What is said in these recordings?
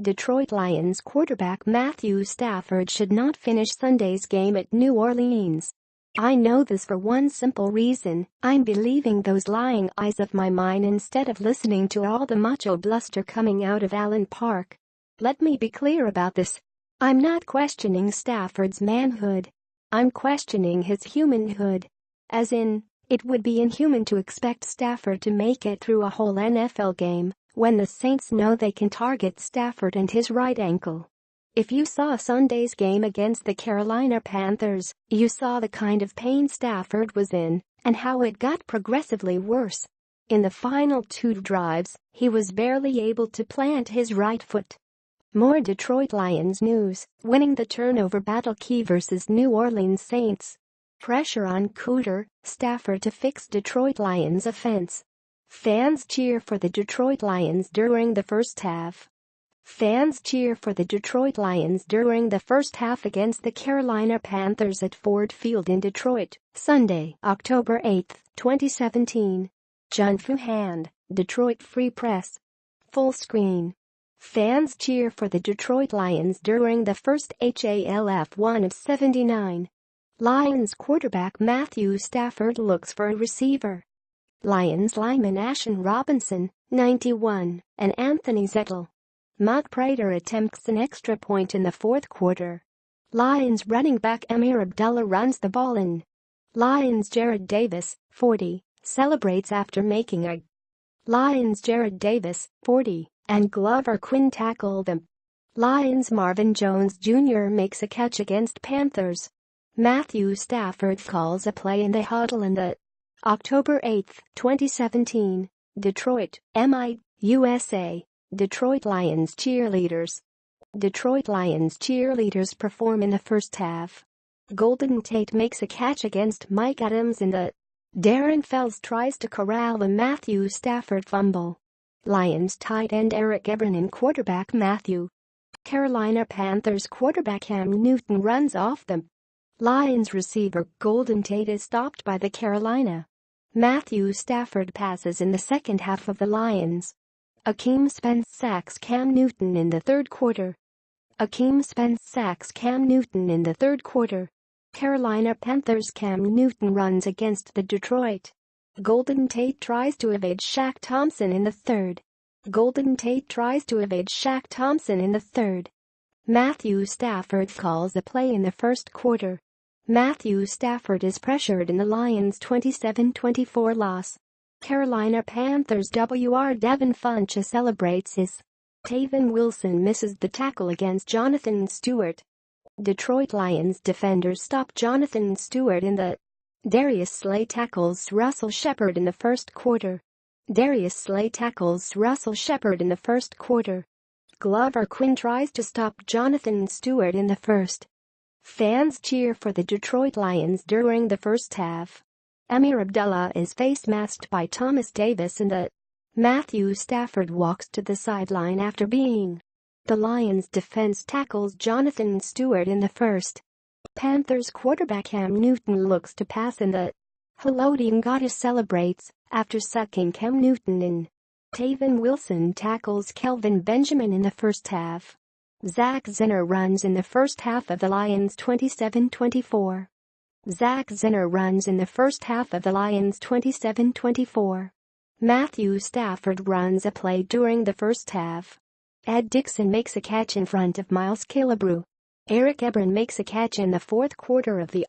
Detroit Lions quarterback Matthew Stafford should not finish Sunday's game at New Orleans. I know this for one simple reason: I'm believing those lying eyes of mine instead of listening to all the macho bluster coming out of Allen Park. Let me be clear about this. I'm not questioning Stafford's manhood. I'm questioning his humanhood. As in, it would be inhuman to expect Stafford to make it through a whole NFL game when the Saints know they can target Stafford and his right ankle. If you saw Sunday's game against the Carolina Panthers, you saw the kind of pain Stafford was in and how it got progressively worse. In the final 2 drives, he was barely able to plant his right foot. More Detroit Lions news: winning the turnover battle key versus New Orleans Saints. Pressure on Cooter, Stafford to fix Detroit Lions offense. Fans cheer for the Detroit Lions during the first half. Fans cheer for the Detroit Lions during the first half against the Carolina Panthers at Ford Field in Detroit, Sunday, October 8, 2017. John Fuhand, Detroit Free Press. Full screen. Fans cheer for the Detroit Lions during the first half. 1 of 79. Lions quarterback Matthew Stafford looks for a receiver. Lions lineman Ashen Robinson, 91, and Anthony Zettel. Matt Prater attempts an extra point in the fourth quarter. Lions running back Amir Abdullah runs the ball in. Lions Jared Davis, 40, celebrates after making a. Lions Jared Davis, 40, and Glover Quinn tackle them. Lions Marvin Jones Jr. makes a catch against Panthers. Matthew Stafford calls a play in the huddle in the. October 8, 2017. Detroit, USA. Detroit Lions cheerleaders. Detroit Lions cheerleaders perform in the first half. Golden Tate makes a catch against Mike Adams in the. Darren Fells tries to corral a Matthew Stafford fumble. Lions tight end Eric Ebron and quarterback Matthew. Carolina Panthers quarterback Cam Newton runs off them. Lions receiver Golden Tate is stopped by the Carolina. Matthew Stafford passes in the second half of the Lions. Akeem Spence sacks Cam Newton in the third quarter. Akeem Spence sacks Cam Newton in the third quarter. Carolina Panthers Cam Newton runs against the Detroit. Golden Tate tries to evade Shaq Thompson in the third. Golden Tate tries to evade Shaq Thompson in the third. Matthew Stafford calls a play in the first quarter. Matthew Stafford is pressured in the Lions' 27-24 loss. Carolina Panthers WR Devin Funchess celebrates his. Tavon Wilson misses the tackle against Jonathan Stewart. Detroit Lions defenders stop Jonathan Stewart in the. Darius Slay tackles Russell Shepard in the first quarter. Darius Slay tackles Russell Shepard in the first quarter. Glover Quinn tries to stop Jonathan Stewart in the first. Fans cheer for the Detroit Lions during the first half. Amir Abdullah is face masked by Thomas Davis in the. Matthew Stafford walks to the sideline after being. The Lions defense tackles Jonathan Stewart in the first. Panthers quarterback Cam Newton looks to pass in the. Haloti Ngata celebrates after sucking Cam Newton in. Tavon Wilson tackles Kelvin Benjamin in the first half. Zach Zenner runs in the first half of the Lions' 27-24. Zach Zenner runs in the first half of the Lions' 27-24. Matthew Stafford runs a play during the first half. Ed Dixon makes a catch in front of Miles Killebrew. Eric Ebron makes a catch in the fourth quarter of the.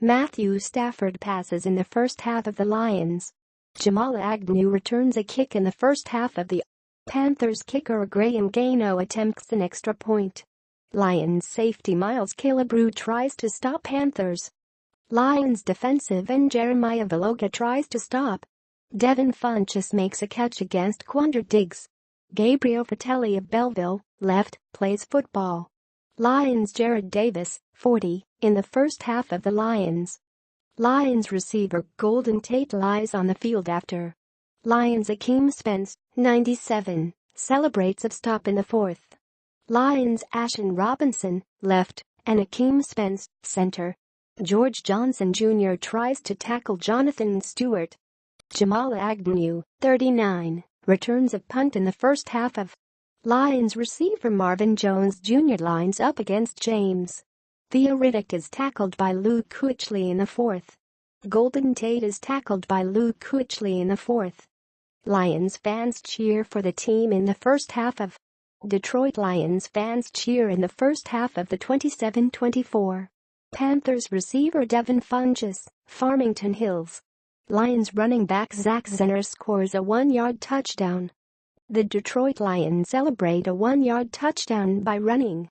Matthew Stafford passes in the first half of the Lions. Jamal Agnew returns a kick in the first half of the. Panthers kicker Graham Gano attempts an extra point. Lions safety Miles Killebrew tries to stop Panthers. Lions defensive end Jeremiah Valoga tries to stop. Devin Funchess makes a catch against Quandre Diggs. Gabriel Fratelli of Belleville, left, plays football. Lions Jared Davis, 40, in the first half of the Lions. Lions receiver Golden Tate lies on the field after. Lions Akeem Spence, 97, celebrates a stop in the fourth. Lions Ashen Robinson, left, and Akeem Spence, center. George Johnson Jr. tries to tackle Jonathan Stewart. Jamal Agnew, 39, returns a punt in the first half of. Lions receiver Marvin Jones Jr. lines up against James. Theo Riddick is tackled by Luke Kuechly in the fourth. Golden Tate is tackled by Luke Kuechly in the fourth. Lions fans cheer for the team in the first half of Detroit Lions fans cheer in the first half of the 27-24. Panthers receiver Devin Funchess, Farmington Hills. Lions running back Zach Zenner scores a 1-yard touchdown. The Detroit Lions celebrate a 1-yard touchdown by running.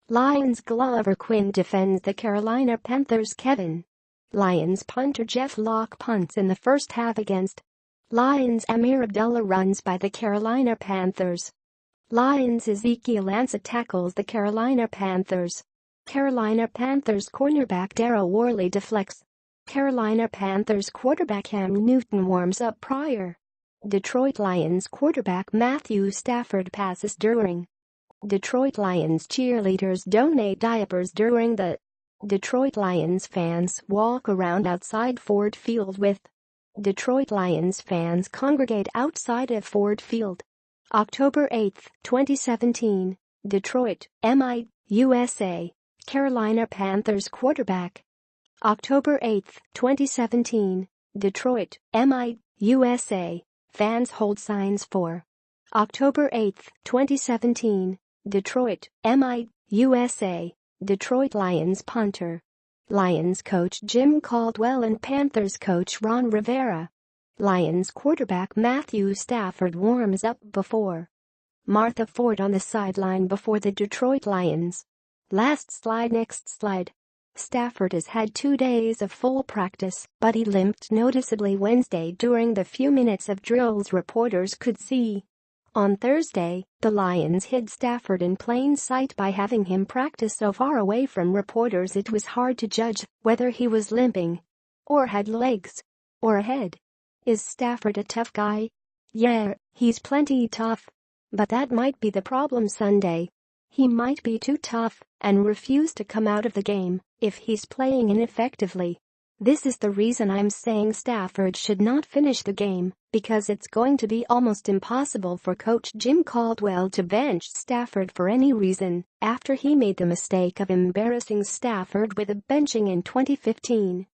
Lions Glover Quinn defends the Carolina Panthers Kevin. Lions punter Jeff Locke punts in the first half against Lions Amir Abdullah runs by the Carolina Panthers. Lions Ezekiel Ansah tackles the Carolina Panthers. Carolina Panthers cornerback Darryl Worley deflects. Carolina Panthers quarterback Cam Newton warms up prior. Detroit Lions quarterback Matthew Stafford passes during. Detroit Lions cheerleaders donate diapers during the Detroit Lions fans walk around outside Ford Field with Detroit Lions fans congregate outside of Ford Field. October 8, 2017, Detroit, MI, USA. Carolina Panthers quarterback. October 8, 2017, Detroit, MI, USA. Fans hold signs for. October 8, 2017, Detroit, MI, USA. Detroit Lions punter. Lions coach Jim Caldwell and Panthers coach Ron Rivera. Lions quarterback Matthew Stafford warms up before Martha Ford on the sideline before the Detroit Lions. Last slide. Next slide. Stafford has had 2 days of full practice, but he limped noticeably Wednesday during the few minutes of drills reporters could see. On Thursday, the Lions hid Stafford in plain sight by having him practice so far away from reporters it was hard to judge whether he was limping or had legs or a head. Is Stafford a tough guy? Yeah, he's plenty tough. But that might be the problem Sunday. He might be too tough and refuse to come out of the game if he's playing ineffectively. This is the reason I'm saying Stafford should not finish the game, because it's going to be almost impossible for coach Jim Caldwell to bench Stafford for any reason after he made the mistake of embarrassing Stafford with a benching in 2015.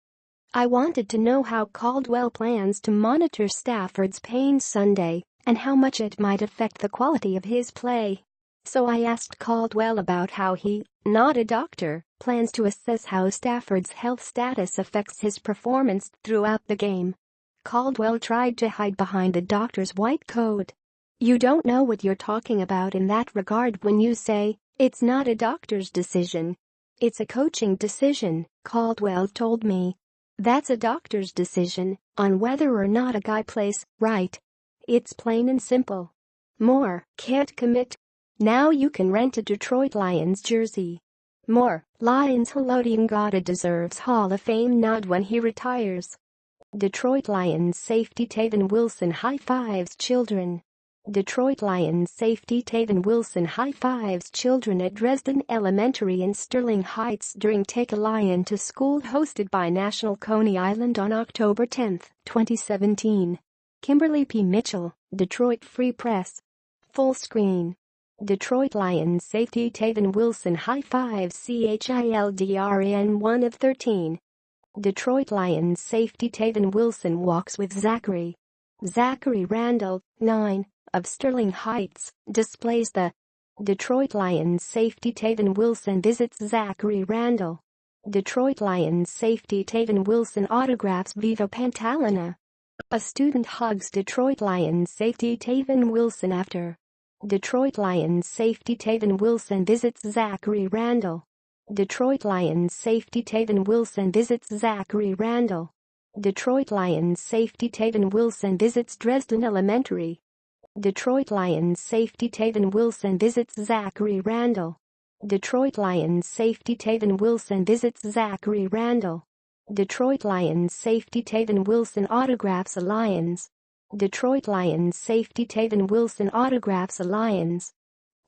I wanted to know how Caldwell plans to monitor Stafford's pain Sunday and how much it might affect the quality of his play. So I asked Caldwell about how he, not a doctor, plans to assess how Stafford's health status affects his performance throughout the game. Caldwell tried to hide behind the doctor's white coat. You don't know what you're talking about in that regard when you say, it's not a doctor's decision. It's a coaching decision, Caldwell told me. That's a doctor's decision on whether or not a guy plays, right? It's plain and simple. More, can't commit. Now you can rent a Detroit Lions jersey. More, Lions Haloti Ngata deserves Hall of Fame nod when he retires. Detroit Lions safety Taven Wilson high-fives children. Detroit Lions safety Taven Wilson high-fives children at Dresden Elementary in Sterling Heights during Take a Lion to School hosted by National Coney Island on October 10, 2017. Kimberly P. Mitchell, Detroit Free Press. Full screen. Detroit Lions safety Taven Wilson high-fives CHILDRN 1 of 13. Detroit Lions safety Taven Wilson walks with Zachary Randall, 9, of Sterling Heights, displays the Detroit Lions safety Taven Wilson visits Zachary Randall. Detroit Lions safety Taven Wilson autographs Viva Pantalina. A student hugs Detroit Lions safety Taven Wilson after. Detroit Lions safety Taven Wilson visits Zachary Randall. Detroit Lions safety Taven Wilson visits Zachary Randall. Detroit Lions safety Taven Wilson visits Dresden Elementary. Detroit Lions safety Taven Wilson visits Zachary Randall. Detroit Lions safety Taven Wilson visits Zachary Randall. Detroit Lions safety Taven Wilson autographs a Lions. Detroit Lions safety Taven Wilson autographs a Lions.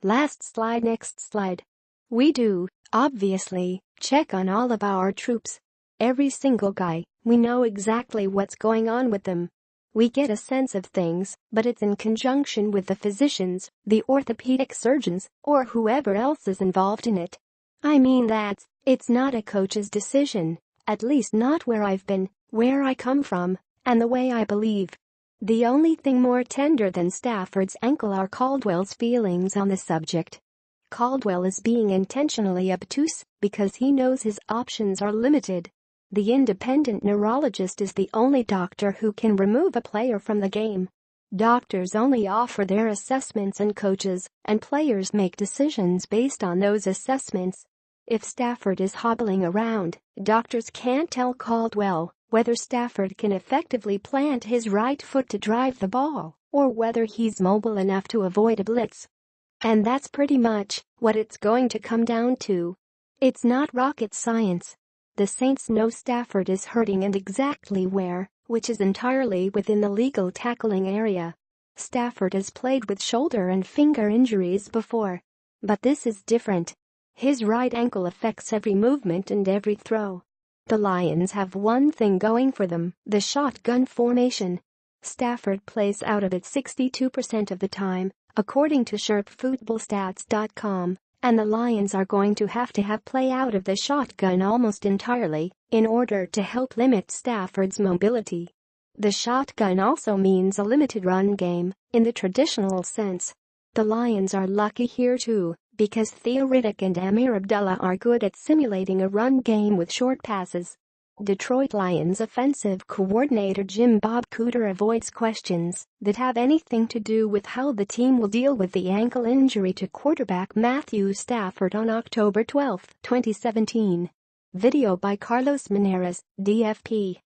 Last slide. Next slide. We do, obviously, check on all of our troops. Every single guy, we know exactly what's going on with them. We get a sense of things, but it's in conjunction with the physicians, the orthopedic surgeons, or whoever else is involved in it. I mean that it's not a coach's decision, at least not where I've been, where I come from, and the way I believe. The only thing more tender than Stafford's ankle are Caldwell's feelings on the subject. Caldwell is being intentionally obtuse because he knows his options are limited. The independent neurologist is the only doctor who can remove a player from the game. Doctors only offer their assessments and coaches, and players make decisions based on those assessments. If Stafford is hobbling around, doctors can't tell Caldwell whether Stafford can effectively plant his right foot to drive the ball, or whether he's mobile enough to avoid a blitz. And that's pretty much what it's going to come down to. It's not rocket science. The Saints know Stafford is hurting and exactly where, which is entirely within the legal tackling area. Stafford has played with shoulder and finger injuries before. But this is different. His right ankle affects every movement and every throw. The Lions have one thing going for them, the shotgun formation. Stafford plays out of it 62% of the time, according to SharpFootballStats.com, and the Lions are going to have play out of the shotgun almost entirely in order to help limit Stafford's mobility. The shotgun also means a limited run game, in the traditional sense. The Lions are lucky here too, because Theo Riddick and Amir Abdullah are good at simulating a run game with short passes. Detroit Lions offensive coordinator Jim Bob Cooter avoids questions that have anything to do with how the team will deal with the ankle injury to quarterback Matthew Stafford on October 12, 2017. Video by Carlos Meneres, DFP.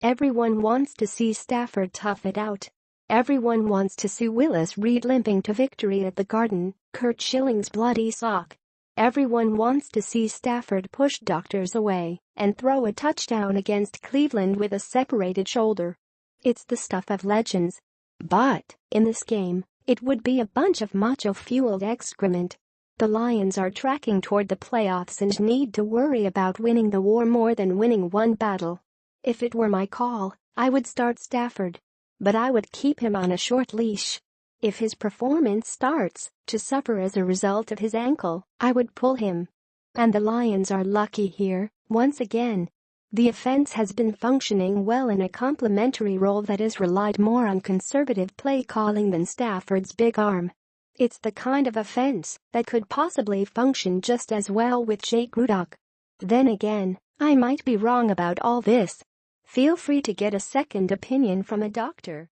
Everyone wants to see Stafford tough it out. Everyone wants to see Willis Reed limping to victory at the Garden, Curt Schilling's bloody sock. Everyone wants to see Stafford push doctors away and throw a touchdown against Cleveland with a separated shoulder. It's the stuff of legends. But, in this game, it would be a bunch of macho-fueled excrement. The Lions are tracking toward the playoffs and need to worry about winning the war more than winning one battle. If it were my call, I would start Stafford. But I would keep him on a short leash. If his performance starts to suffer as a result of his ankle, I would pull him. And the Lions are lucky here, once again. The offense has been functioning well in a complementary role that has relied more on conservative play calling than Stafford's big arm. It's the kind of offense that could possibly function just as well with Jake Rudock. Then again, I might be wrong about all this. Feel free to get a second opinion from a doctor.